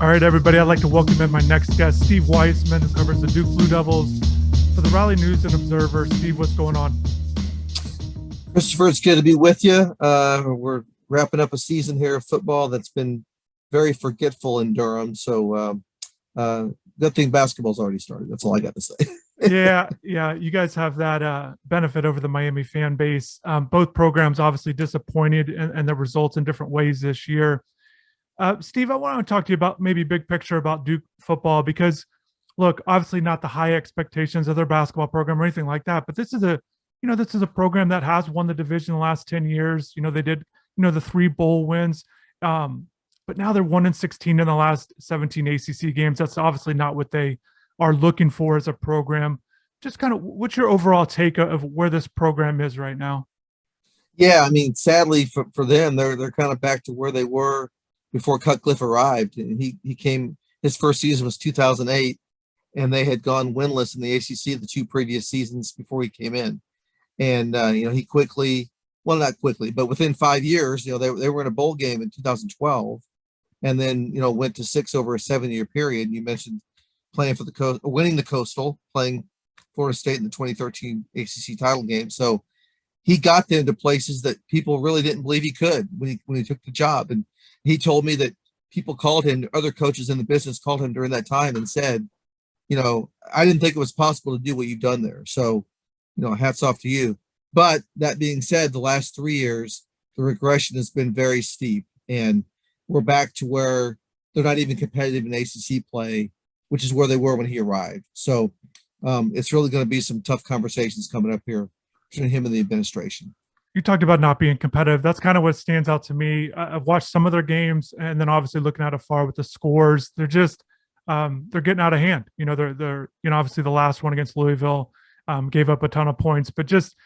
All right, everybody, I'd like to welcome in my next guest, Steve Wiseman, who covers the Duke Blue Devils for the Raleigh News and Observer. Steve, what's going on? Christopher, it's good to be with you. We're wrapping up a season here of football that's been very forgetful in Durham. So good thing basketball's already started. That's all I got to say. Yeah, you guys have that benefit over the Miami fan base. Both programs obviously disappointed in the results in different ways this year. Steve, I want to talk to you about maybe big picture about Duke football because, look, obviously not the high expectations of their basketball program or anything like that, but this is a program that has won the division the last 10 years. They did, the 3 bowl wins, but now they're 1-16 in the last 17 ACC games. That's obviously not what they are looking for as a program. Just kind of, what's your overall take of where this program is right now? Yeah, I mean, sadly for them, they're kind of back to where they were before Cutcliffe arrived. And he came. His first season was 2008, and they had gone winless in the ACC the 2 previous seasons before he came in. And he quickly, well, not quickly, but within 5 years, they were in a bowl game in 2012, and then went to 6 over a 7-year period. You mentioned playing for the coast, winning the Coastal, playing Florida State in the 2013 ACC title game. So he got them to places that people really didn't believe he could when he took the job. And he told me that people called him, other coaches in the business called him during that time and said, I didn't think it was possible to do what you've done there. So, hats off to you. But that being said, the last 3 years, the regression has been very steep, and we're back to where they're not even competitive in ACC play, which is where they were when he arrived. So it's really going to be some tough conversations coming up here between him and the administration. You talked about not being competitive. That's kind of what stands out to me. I've watched some of their games, and then obviously looking at afar with the scores, they're just they're getting out of hand. They're obviously the last one against Louisville gave up a ton of points, but just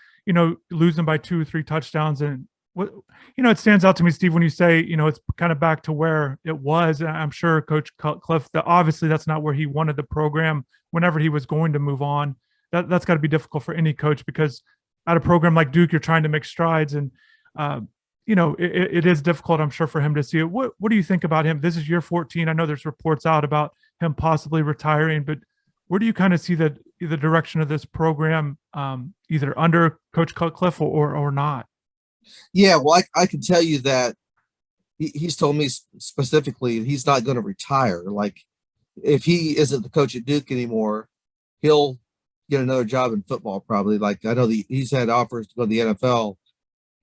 losing by 2 or 3 touchdowns. And what it stands out to me, Steve, when you say it's kind of back to where it was. And I'm sure Coach Cutcliffe, that obviously that's not where he wanted the program whenever he was going to move on. That's got to be difficult for any coach because at a program like Duke, you're trying to make strides, and it is difficult, I'm sure, for him to see it. What do you think about him? This is year 14. I know there's reports out about him possibly retiring, but where do you kind of see the direction of this program, either under Coach Cutcliffe or not? Yeah, well, I can tell you that he's told me specifically he's not going to retire. Like, if he isn't the coach at Duke anymore, he'll get another job in football probably. Like, I know he's had offers to go to the NFL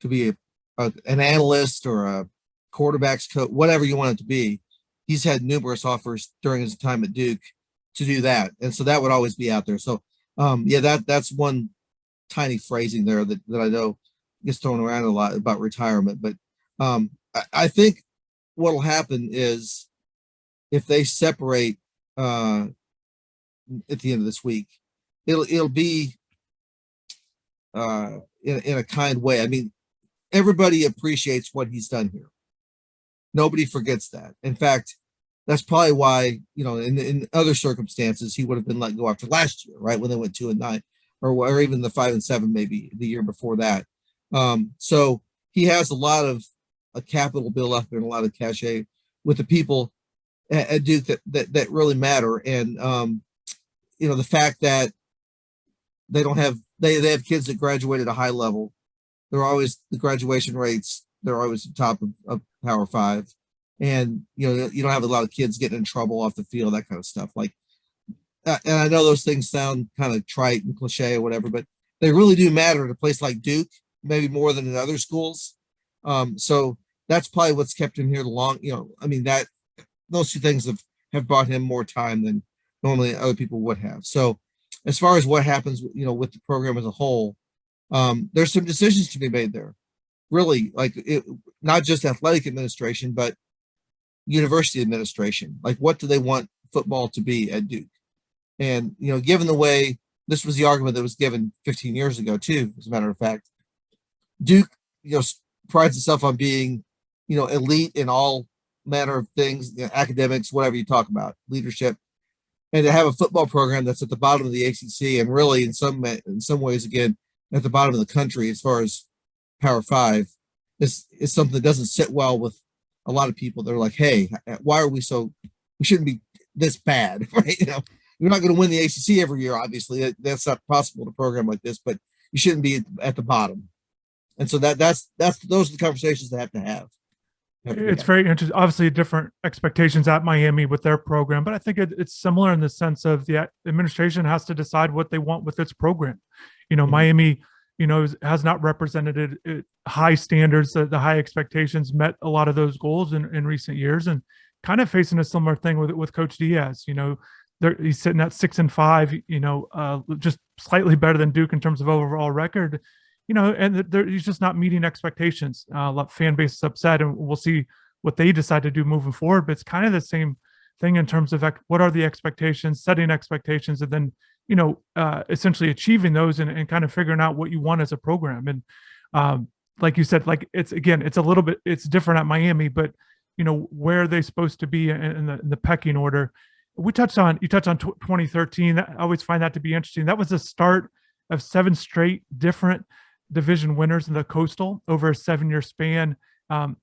to be an analyst or a quarterbacks coach, whatever you want it to be. He's had numerous offers during his time at Duke to do that, and so that would always be out there. So that's one tiny phrasing there that I know gets thrown around a lot about retirement. But I think what'll happen is if they separate at the end of this week, it'll be in a kind way. I mean, everybody appreciates what he's done here. Nobody forgets that. In fact, that's probably why, in other circumstances, he would have been let go after last year, right? When they went 2-9 or even the 5-7, maybe the year before that. So he has a lot of a capital built up and a lot of cachet with the people at Duke that really matter. And, the fact that they don't have, they have kids that graduate at a high level. They're always, the graduation rates, they're always the top of Power 5. And, you don't have a lot of kids getting in trouble off the field, that kind of stuff. Like, and I know those things sound kind of trite and cliche or whatever, but they really do matter at a place like Duke, maybe more than in other schools. So that's probably what's kept him here that those 2 things have brought him more time than normally other people would have. So as far as what happens, with the program as a whole, there's some decisions to be made there. Really, like, not just athletic administration, but university administration. Like, what do they want football to be at Duke? And, given the way this was the argument that was given 15 years ago, too, as a matter of fact, Duke, prides itself on being, elite in all manner of things, academics, whatever you talk about, leadership, and to have a football program that's at the bottom of the ACC and really in some ways, again, at the bottom of the country as far as Power 5 is something that doesn't sit well with a lot of people. They're like, hey, why are we so we shouldn't be this bad, right? You're not going to win the ACC every year. Obviously, that's not possible in a program like this. But you shouldn't be at the bottom. And so that's those are the conversations they have to have. It's very interesting. Obviously, different expectations at Miami with their program, but I think it's similar in the sense of the administration has to decide what they want with its program. Miami, has not represented it high standards, the high expectations, met a lot of those goals in recent years, and kind of facing a similar thing with Coach Diaz. He's sitting at 6-5. Just slightly better than Duke in terms of overall record. And he's just not meeting expectations. Fan base is upset, and we'll see what they decide to do moving forward. But it's kind of the same thing in terms of what are the expectations, setting expectations, and then essentially achieving those and kind of figuring out what you want as a program. And like you said, it's a little bit different at Miami, but where are they supposed to be in the pecking order? You touched on 2013. I always find that to be interesting. That was the start of 7 straight different division winners in the Coastal over a 7-year span.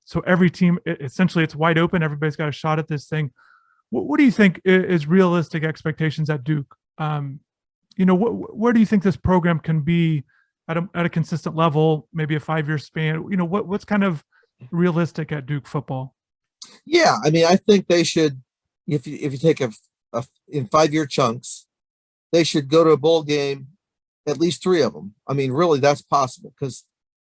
So every team, essentially, it's wide open. Everybody's got a shot at this thing. What do you think is realistic expectations at Duke? Where do you think this program can be at a consistent level, maybe a 5-year span? What's kind of realistic at Duke football? Yeah, I mean, I think they should, if you take in 5-year chunks, they should go to a bowl game, at least 3 of them. I mean, really, that's possible because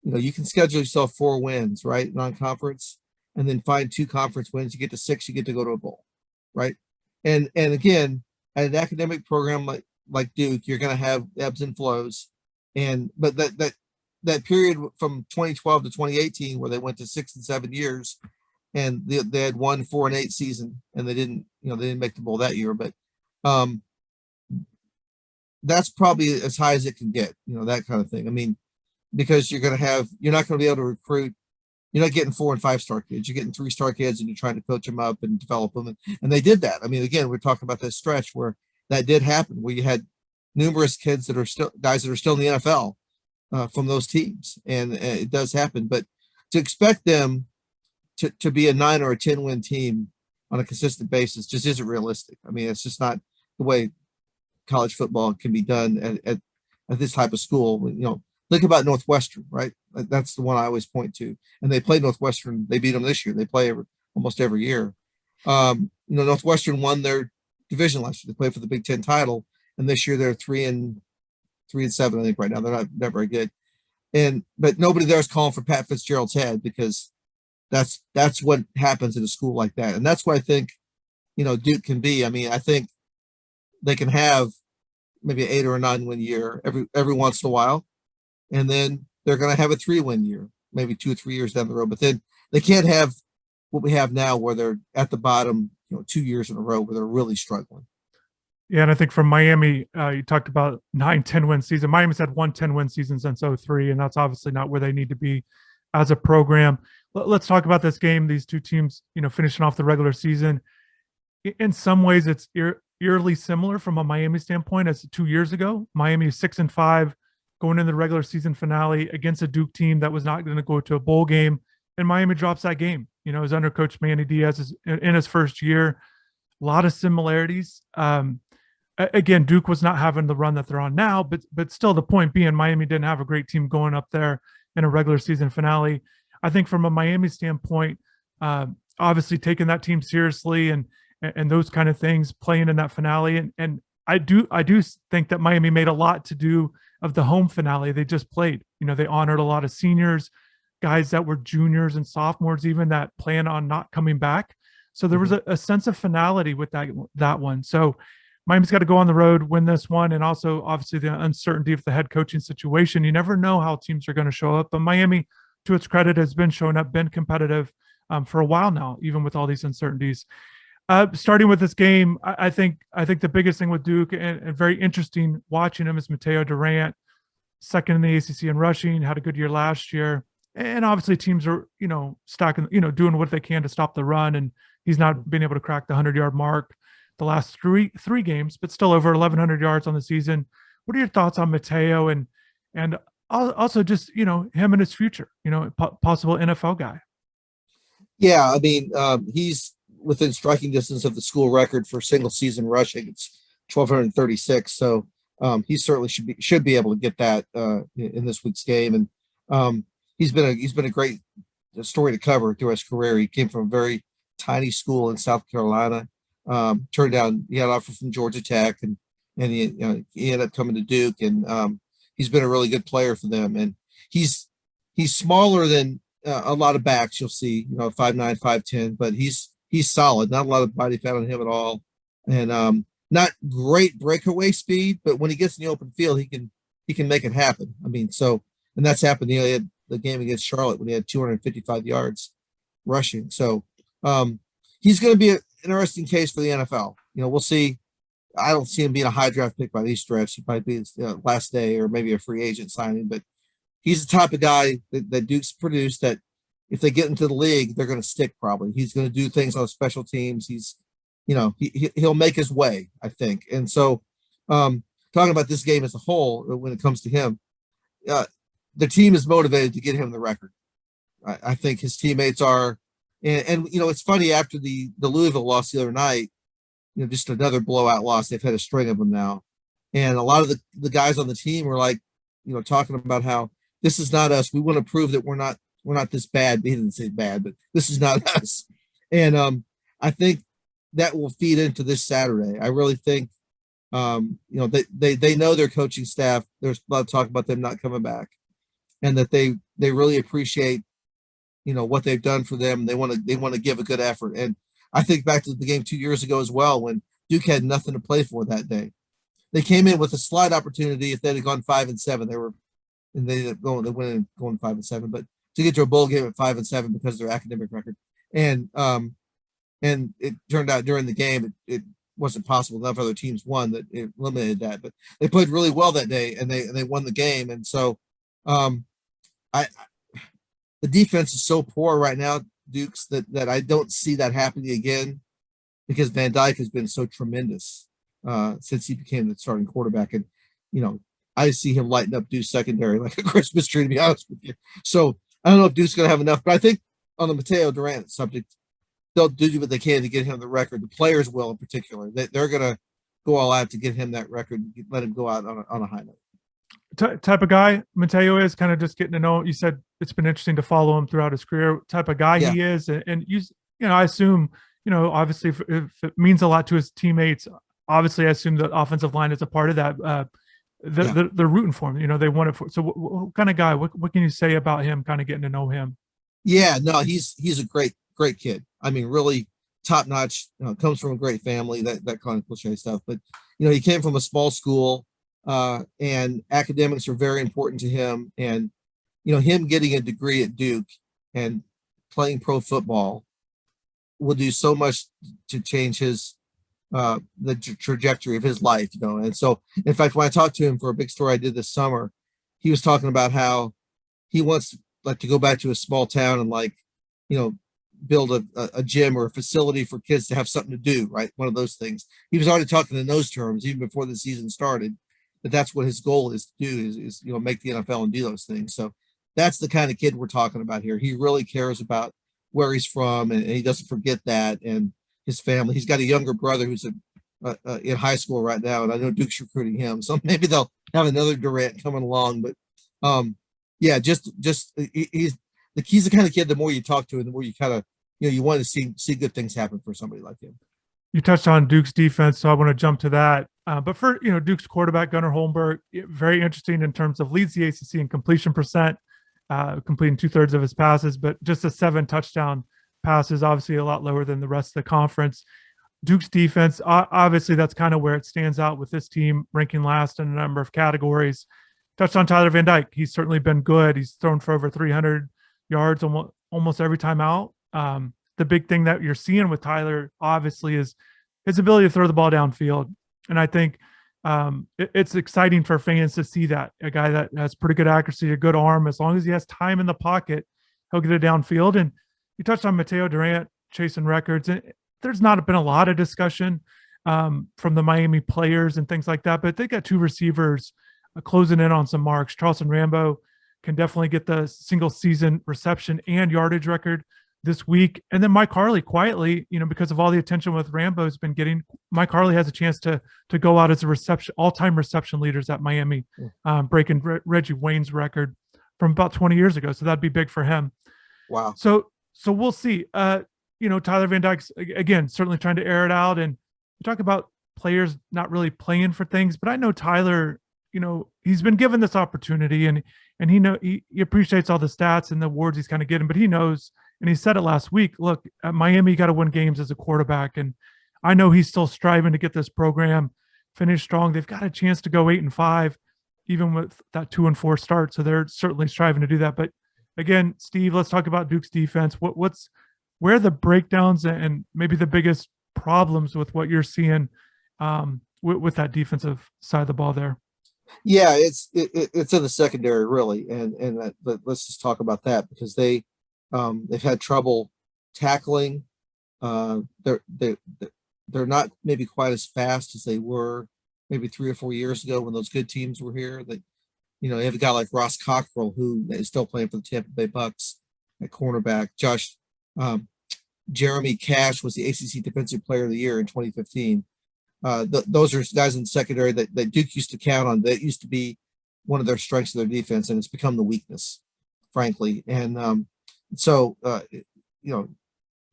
you can schedule yourself 4 wins, right, non-conference, and then find 2 conference wins. You get to 6, you get to go to a bowl, right? And again, at an academic program like Duke, you're going to have ebbs and flows, but that period from 2012 to 2018, where they went to 6 and 7 years, and they had 1 4-8 season, and they didn't make the bowl that year, but that's probably as high as it can get, that kind of thing. I mean, because you're not going to be able to recruit. You're not getting 4 and 5-star kids. You're getting 3-star kids, and you're trying to coach them up and develop them. And they did that. I mean, again, we're talking about this stretch where that did happen, where you had numerous kids that are still guys that are still in the NFL from those teams, and it does happen. But to expect them to be a 9 or a 10 win team on a consistent basis just isn't realistic. I mean, it's just not the way college football can be done at this type of school. Think about Northwestern, right? That's the one I always point to. And they played Northwestern. They beat them this year. They play almost every year. Northwestern won their division last year. They played for the Big Ten title, and this year they're 3-7. I think right now they're not very good. But nobody there is calling for Pat Fitzgerald's head, because that's what happens in a school like that. And that's what I think Duke can be. I mean, I think they can have maybe an 8 or a 9 win year every once in a while, and then they're going to have a 3-win year, maybe 2 or 3 years down the road. But then they can't have what we have now, where they're at the bottom, 2 years in a row where they're really struggling. Yeah, and I think from Miami, you talked about 9, 10-win season. Miami's had 1 10-win season since 2003, and that's obviously not where they need to be as a program. Let's talk about this game. These two teams, finishing off the regular season. In some ways, it's eerily similar from a Miami standpoint as 2 years ago. Miami is 6-5 going into the regular season finale against a Duke team that was not going to go to a bowl game, and Miami drops that game. Is under Coach Manny Diaz in his first year. A lot of similarities. Again, Duke was not having the run that they're on now, but still, the point being, Miami didn't have a great team going up there in a regular season finale. I think from a Miami standpoint, obviously taking that team seriously and those kind of things, playing in that finale, and I do think that Miami made a lot to do of the home finale they just played. They honored a lot of seniors, guys that were juniors and sophomores even, that plan on not coming back. So there was a sense of finality with that one. So Miami's got to go on the road, win this one, and also obviously the uncertainty of the head coaching situation. You never know how teams are going to show up, but Miami, to its credit, has been showing up, been competitive for a while now, even with all these uncertainties. Starting with this game, I think the biggest thing with Duke, and very interesting watching him, is Mateo Durant, second in the ACC in rushing, had a good year last year. And obviously teams are, stacking, doing what they can to stop the run. And he's not been able to crack the 100-yard mark the last three games, but still over 1,100 yards on the season. What are your thoughts on Mateo and also just, him and his future, possible NFL guy? Yeah, I mean, he's within striking distance of the school record for single season rushing. It's 1,236. So he certainly should be able to get that in this week's game. And he's been a great story to cover through his career. He came from a very tiny school in South Carolina. Turned down, he had an offer from Georgia Tech, and he ended up coming to Duke, and he's been a really good player for them. And he's smaller than a lot of backs you'll see, 5'9", 5'10", but he's solid. Not a lot of body fat on him at all, and not great breakaway speed, but when he gets in the open field, he can make it happen. I mean, and that's happened. He had the game against Charlotte when he had 255 yards rushing. So he's going to be an interesting case for the NFL. We'll see. I don't see him being a high draft pick by these stretch. He might be his last day or maybe a free agent signing, but he's the type of guy that Duke's produced that if they get into the league, they're going to stick probably. He's going to do things on special teams. He'll make his way, I think. And so talking about this game as a whole, when it comes to him, the team is motivated to get him the record. I think his teammates are, and it's funny, after the Louisville loss the other night, just another blowout loss. They've had a string of them now. And a lot of the guys on the team were like, talking about how this is not us. We want to prove that we're not this bad. He didn't say bad, but this is not us. And I think that will feed into this Saturday. I really think, they know their coaching staff. There's a lot of talk about them not coming back, and that they really appreciate, what they've done for them. They want to give a good effort. And I think back to the game 2 years ago as well, when Duke had nothing to play for that day. They came in with a slight opportunity. If they'd have gone 5-7, they ended up going 5-7, but to get to a bowl game at 5-7 because of their academic record. And it turned out during the game, it wasn't possible. Enough other teams won that it eliminated that, but they played really well that day, and they won the game. And so the defense is so poor right now, Duke's, that I don't see that happening again, because Van Dyke has been so tremendous since he became the starting quarterback. And, I see him lighting up Duke's secondary like a Christmas tree, to be honest with you. So I don't know if Duke's going to have enough, but I think on the Mateo Durant subject, they'll do what they can to get him the record. The players will, in particular. They're going to go all out to get him that record, let him go out on a high note. Type of guy Mateo is, kind of just getting to know. You said it's been interesting to follow him throughout his career. Type of guy he is, and I assume, obviously if it means a lot to his teammates, obviously I assume the offensive line is a part of that. They're rooting for him. They want it for. So what kind of guy? What can you say about him? Kind of getting to know him. Yeah, no, he's a great kid. I mean, really top notch. Comes from a great family. That kind of cliche stuff, but he came from a small school. And academics are very important to him. And, him getting a degree at Duke and playing pro football will do so much to change the trajectory of his life, And so, in fact, when I talked to him for a big story I did this summer, he was talking about how he wants to go back to a small town and build a gym or a facility for kids to have something to do, right? One of those things. He was already talking in those terms even before the season started. But that's what his goal is to do is make the NFL and do those things. So that's the kind of kid we're talking about here. He really cares about where he's from, and he doesn't forget that, and his family. He's got a younger brother who's in high school right now, and I know Duke's recruiting him. So maybe they'll have another Durant coming along. But he's the kind of kid, the more you talk to him, the more you kind of you want to see good things happen for somebody like him. You touched on Duke's defense, so I want to jump to that. But for Duke's quarterback Gunnar Holmberg, very interesting in terms of leads the ACC in completion percent, completing 2/3 of his passes, but just a 7 touchdown passes, obviously a lot lower than the rest of the conference. Duke's defense, obviously that's kind of where it stands out with this team, ranking last in a number of categories. Touched on Tyler Van Dyke. He's certainly been good. He's thrown for over 300 yards almost every time out. The big thing that you're seeing with Tyler, obviously, is his ability to throw the ball downfield. And I think it's exciting for fans to see that. A guy that has pretty good accuracy, a good arm, as long as he has time in the pocket, he'll get it downfield. And you touched on Mateo Durant chasing records. And there's not been a lot of discussion from the Miami players and things like that, but they got 2 receivers closing in on some marks. Charleston Rambo can definitely get the single season reception and yardage record this week. And then Mike Harley quietly, because of all the attention with Rambo's been getting, Mike Harley has a chance to go out as a all-time reception leaders at Miami, breaking Reggie Wayne's record from about 20 years ago. So that'd be big for him. Wow. So we'll see. Tyler Van Dyke's, again, certainly trying to air it out. And you talk about players not really playing for things, but I know Tyler, he's been given this opportunity, and he appreciates all the stats and the awards he's kind of getting, but he knows, and he said it last week, look, at Miami, you got to win games as a quarterback. And I know he's still striving to get this program finished strong. They've got a chance to go 8-5, even with that 2-4 start. So they're certainly striving to do that. But again, Steve, let's talk about Duke's defense. Where are the breakdowns and maybe the biggest problems with what you're seeing with that defensive side of the ball there? Yeah, it's in the secondary really, but let's just talk about that, because they've had trouble tackling. They're not maybe quite as fast as they were maybe 3 or 4 years ago when those good teams were here. That you have a guy like Ross Cockrell, who is still playing for the Tampa Bay Bucks at cornerback. Jeremy Cash was the ACC Defensive Player of the Year in 2015. Those are guys in the secondary that Duke used to count on. That used to be one of their strengths of their defense, and it's become the weakness, frankly. And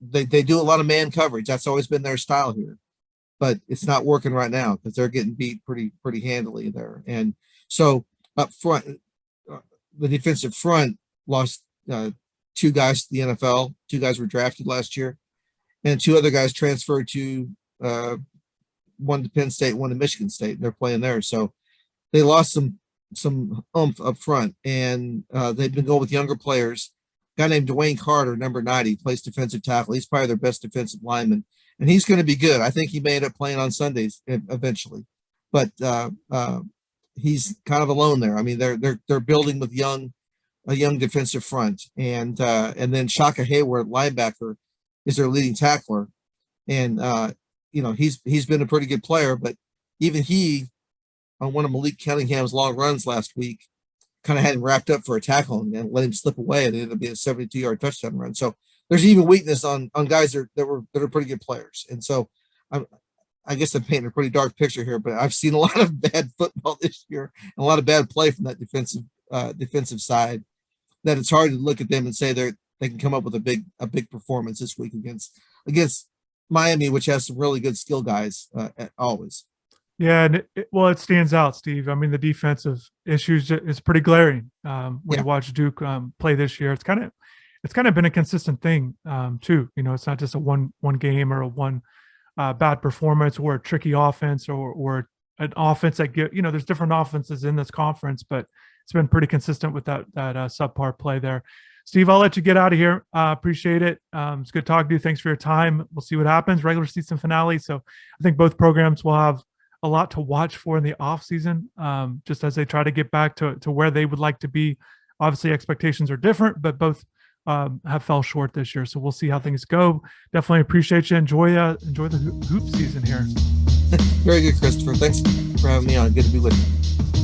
they do a lot of man coverage. That's always been their style here, but it's not working right now because they're getting beat pretty handily there. And so up front, the defensive front lost 2 guys to the NFL. 2 guys were drafted last year, and 2 other guys transferred to one to Penn State, one to Michigan State. They're playing there. So they lost some oomph up front, and they've been going with younger players. A guy named Dwayne Carter, number 90, plays defensive tackle. He's probably their best defensive lineman, and he's going to be good. I think he may end up playing on Sundays eventually, but he's kind of alone there. I mean, they're building with a young defensive front, and then Shaka Hayward, linebacker, is their leading tackler, and he's been a pretty good player, but even he, on one of Malik Cunningham's long runs last week, kind of had him wrapped up for a tackle and let him slip away, and it ended up being a 72-yard touchdown run. So there's even weakness on guys that are pretty good players. And so I guess I'm painting a pretty dark picture here, but I've seen a lot of bad football this year and a lot of bad play from that defensive side, that it's hard to look at them and say they can come up with a big performance this week against Miami, which has some really good skill guys always. Yeah, and it stands out, Steve. I mean, the defensive issues is pretty glaring when you watch Duke play this year. It's kind of been a consistent thing too. It's not just a one game or a one bad performance or a tricky offense or an offense that there's different offenses in this conference, but it's been pretty consistent with that subpar play there. Steve, I'll let you get out of here. Appreciate it. It's good talking to you. Thanks for your time. We'll see what happens. Regular season finale. So I think both programs will have a lot to watch for in the off season, just as they try to get back to where they would like to be. Obviously, expectations are different, but both have fell short this year. So we'll see how things go. Definitely appreciate you. Enjoy the hoop season here. Very good, Christopher. Thanks for having me on. Good to be with you.